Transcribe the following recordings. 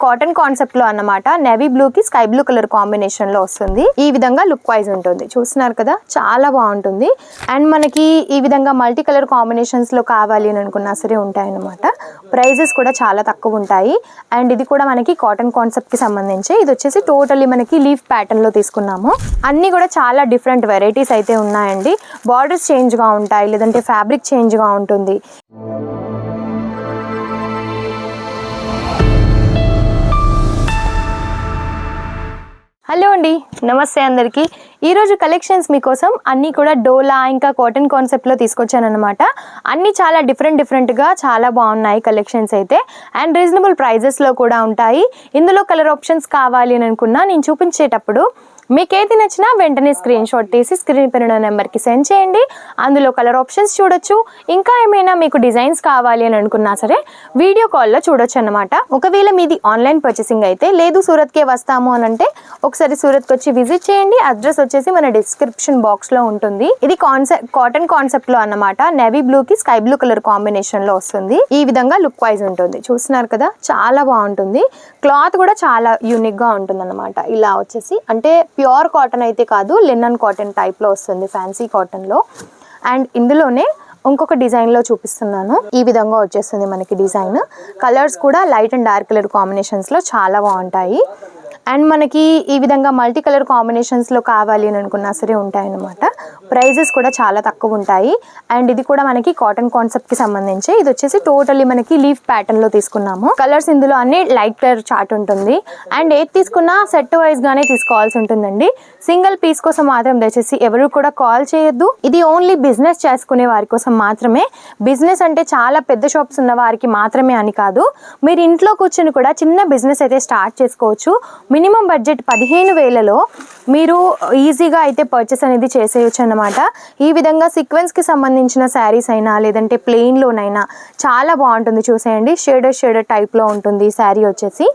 Cotton concept లో అన్నమాట. Navy blue కి స్కై బ్లూ కలర్ కాంబినేషన్ లో వస్తుంది. ఈ విధంగా లుక్ వైజ్ ఉంటుంది. చూస్తున్నారు కదా, చాలా బాగుంటుంది. అండ్ మనకి ఈ విధంగా మల్టీ కలర్ కాంబినేషన్స్ లో కావాలి అని అనుకున్నా సరే ఉంటాయి అన్నమాట. ప్రైజెస్ కూడా చాలా తక్కువ ఉంటాయి. అండ్ ఇది కూడా మనకి కాటన్ కాన్సెప్ట్ కి సంబంధించి, ఇది వచ్చేసి టోటల్లీ మనకి లీఫ్ ప్యాటర్న్ లో తీసుకున్నాము. అన్ని కూడా చాలా డిఫరెంట్ వెరైటీస్ అయితే ఉన్నాయండి. బార్డర్స్ చేంజ్ గా ఉంటాయి, లేదంటే ఫ్యాబ్రిక్ చేంజ్ గా ఉంటుంది. హలో అండి, నమస్తే అందరికీ. ఈరోజు కలెక్షన్స్ మీకోసం అన్నీ కూడా డోలా ఇంకా కాటన్ కాన్సెప్ట్లో తీసుకొచ్చాను అనమాట. అన్నీ చాలా డిఫరెంట్గా చాలా బాగున్నాయి కలెక్షన్స్ అయితే. అండ్ రీజనబుల్ ప్రైజెస్లో కూడా ఉంటాయి. ఇందులో కలర్ ఆప్షన్స్ కావాలి అని అనుకున్నా నేను చూపించేటప్పుడు మీకు ఏది నచ్చినా వెంటనే స్క్రీన్ షాట్ తీసి స్క్రీన్ పైన నెంబర్కి సెండ్ చేయండి. అందులో కలర్ ఆప్షన్స్ చూడొచ్చు. ఇంకా ఏమైనా మీకు డిజైన్స్ కావాలి అని అనుకున్నా సరే వీడియో కాల్లో చూడొచ్చు అనమాట. ఒకవేళ మీది ఆన్లైన్ పర్చేసింగ్ అయితే, లేదు సూరత్కే వస్తాము అని అంటే ఒకసారి సూరత్కి వచ్చి విజిట్ చేయండి. అడ్రస్ వచ్చేసి మన డిస్క్రిప్షన్ బాక్స్లో ఉంటుంది. ఇది కాటన్ కాన్సెప్ట్లో అన్నమాట. నేవీ బ్లూకి స్కై బ్లూ కలర్ కాంబినేషన్లో వస్తుంది. ఈ విధంగా లుక్ వైజ్ ఉంటుంది. చూస్తున్నారు కదా, చాలా బాగుంటుంది. క్లాత్ కూడా చాలా యూనిక్గా ఉంటుంది అనమాట. ఇలా వచ్చేసి అంటే ప్యూర్ కాటన్ అయితే కాదు, లెనన్ కాటన్ టైప్లో వస్తుంది, ఫ్యాన్సీ కాటన్లో. అండ్ ఇందులోనే ఇంకొక డిజైన్లో చూపిస్తున్నాను. ఈ విధంగా వచ్చేస్తుంది మనకి డిజైన్. కలర్స్ కూడా లైట్ అండ్ డార్క్ కలర్ కాంబినేషన్స్లో చాలా బాగుంటాయి. అండ్ మనకి ఈ విధంగా మల్టీ కలర్ కాంబినేషన్స్లో కావాలి అని అనుకున్నా సరే ఉంటాయన్నమాట. ప్రైజెస్ కూడా చాలా తక్కువ ఉంటాయి. అండ్ ఇది కూడా మనకి కాటన్ కాన్సెప్ట్కి సంబంధించి, ఇది వచ్చేసి టోటల్లీ మనకి లీఫ్ ప్యాటర్న్లో తీసుకున్నాము. కలర్స్ ఇందులో అన్ని లైట్ కలర్ చార్ట్ ఉంటుంది. అండ్ ఏది తీసుకున్నా సెట్ వైజ్గానే తీసుకోవాల్సి ఉంటుందండి. సింగిల్ పీస్ కోసం మాత్రం దయచేసి ఎవరు కూడా కాల్ చేయొద్దు. ఇది ఓన్లీ బిజినెస్ చేసుకునే వారి కోసం మాత్రమే. బిజినెస్ అంటే చాలా పెద్ద షాప్స్ ఉన్న వారికి మాత్రమే అని కాదు, మీరు ఇంట్లో కూర్చొని కూడా చిన్న బిజినెస్ అయితే స్టార్ట్ చేసుకోవచ్చు. మినిమం బడ్జెట్ 15,000లో మీరు ఈజీగా అయితే పర్చేస్ అనేది చేసేయచ్చు అన్నమాట. ఈ విధంగా సీక్వెన్స్కి సంబంధించిన శారీస్ అయినా లేదంటే ప్లెయిన్లోనైనా చాలా బాగుంటుంది. చూసేయండి, షేడర్ టైప్లో ఉంటుంది శారీ వచ్చేసి.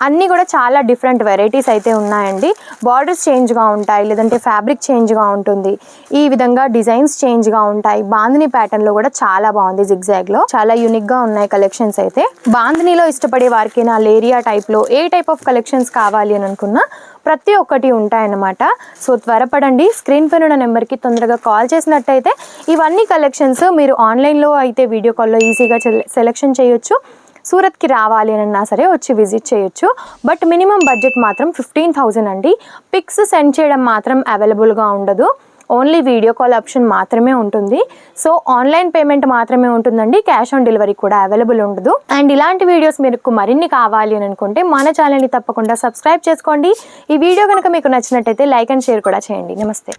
అన్నీ కూడా చాలా డిఫరెంట్ వెరైటీస్ అయితే ఉన్నాయండి. బార్డర్స్ చేంజ్గా ఉంటాయి, లేదంటే ఫ్యాబ్రిక్ చేంజ్గా ఉంటుంది. ఈ విధంగా డిజైన్స్ చేంజ్గా ఉంటాయి. బాందిని ప్యాటర్న్లో కూడా చాలా బాగుంది. జిగ్జాగ్లో చాలా యూనిక్గా ఉన్నాయి కలెక్షన్స్ అయితే. బాందినిలో ఇష్టపడే వారికైనా లేరియా టైప్లో ఏ టైప్ ఆఫ్ కలెక్షన్స్ కావాలి అని అనుకున్నా ప్రతి ఒక్కటి ఉంటాయన్నమాట. సో త్వరపడండి, స్క్రీన్ పైన ఉన్న నెంబర్కి తొందరగా కాల్ చేసినట్టయితే ఇవన్నీ కలెక్షన్స్ మీరు ఆన్లైన్లో అయితే వీడియో కాల్లో ఈజీగా సెలెక్షన్ చేయొచ్చు. సూరత్కి రావాలి అన్నా సరే వచ్చి విజిట్ చేయొచ్చు. బట్ మినిమం బడ్జెట్ మాత్రం 15,000 అండి. పిక్స్ సెండ్ చేయడం మాత్రం అవైలబుల్గా ఉండదు. ఓన్లీ వీడియో కాల్ ఆప్షన్ మాత్రమే ఉంటుంది. సో ఆన్లైన్ పేమెంట్ మాత్రమే ఉంటుందండి. క్యాష్ ఆన్ డెలివరీ కూడా అవైలబుల్ ఉండదు. అండ్ ఇలాంటి వీడియోస్ మీకు మరిన్ని కావాలి అని అనుకుంటే మన ఛానల్ని తప్పకుండా సబ్స్క్రైబ్ చేసుకోండి. ఈ వీడియో కనుక మీకు నచ్చినట్టయితే లైక్ అండ్ షేర్ కూడా చేయండి. నమస్తే.